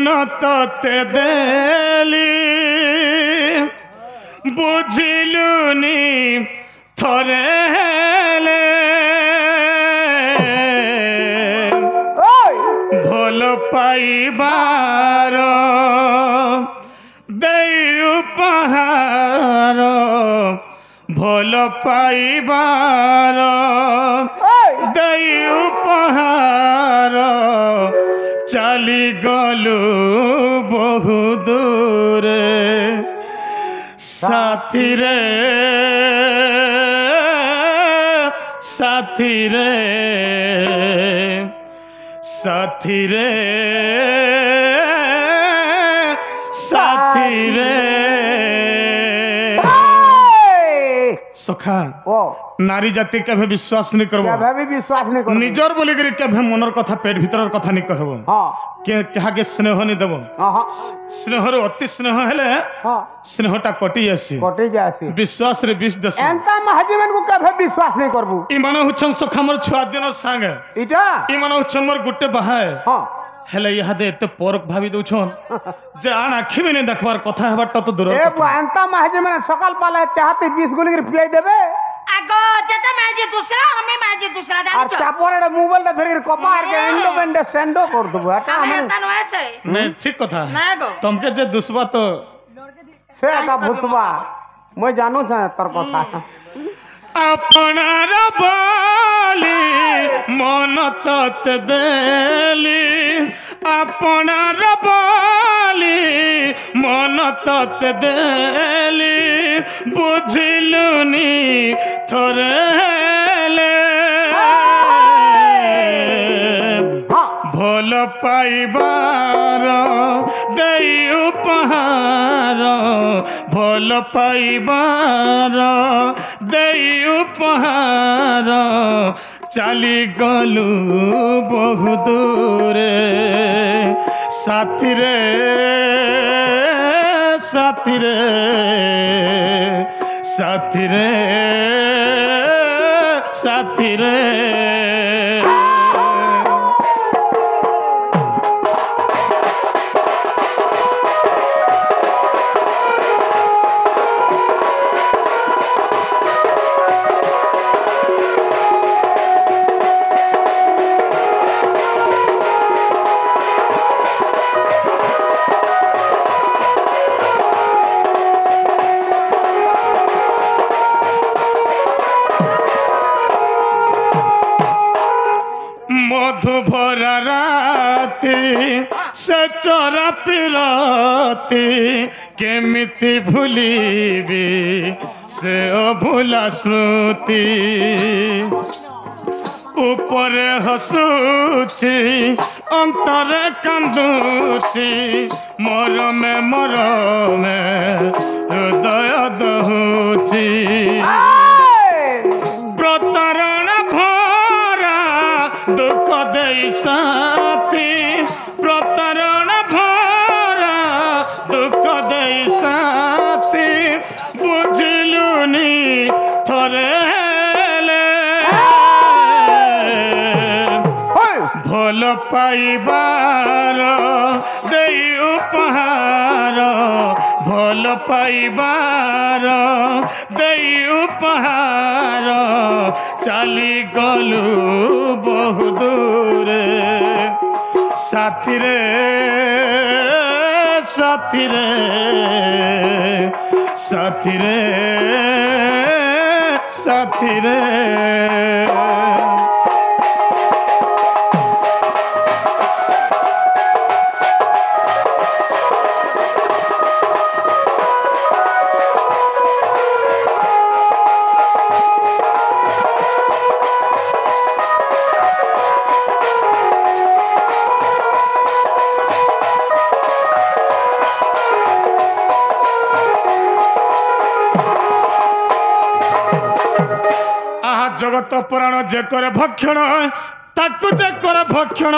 मन तते देली बुझिलुनी थरे हेले भल पाइबार देई उपहार भल पाइबार देई उपहार चली गलु बहु दूर साथी रे साथी रे साथी रे साथी रे सखा नारी जाति केभे विश्वास नहीं करबो केभे भी विश्वास नहीं करबो निजर बोली करी केभे मनर कथा पेट भीतर कथा नहीं कहबो हां के कहा के स्नेह नहीं देबो हां स्नेह रो अति स्नेह हेले हां स्नेहटा कटी जासी विश्वास रे विष दस एंता महाजीवन को केभे विश्वास नहीं करबो ई मन हुछन सखा मोर छुआ दिन संग इटा ई मन हुछन मोर गुटे बहाए हां हेले यहादे एते परक भाबी दउछन जे आन आखि में नहीं देखबार कथा हेबाटा तो दूर ए एंता महाजीवन सकाल पाला चाहते 20 गोली पियाई देबे आगो जते माजी दूसरा हमें माजी दूसरा जानि छ चापोरे मोबाइल धरि कपार के एंडो बेंडे सेंडो कर दबो हटा हम तन होय नहीं ठीक कथा ना गो तुमके जे दुसबा तो से का भूतबा मैं जानू छ तोर कथा अपनार बोली मन तत देली अपनार बोली मन तत देली बुझिलुनी थोरे भल पाइबार देई उपहार भल पाइबार देई उपहार चली गलु बहु दूर साथी रे साथी रे साथी रे साथी रे मधुभरा राती से चोरा पिराती केमिति भूलिबी से अभूला स्मृति ऊपर हसुची अंतरे कांदुची मोर में हृदय दहुची प्रतारण भरा दुख दे साथी प्रतारण भरा दुख दे साथी बुझिलुनी थरे भल पाइबार देई उपहार भल पाइबार देई उपहार चली गलु बहु दूर साथी रे साथी रे साथी रे साथी रे जगत पुराण जे करे भक्षण ताकू जे करे भक्षण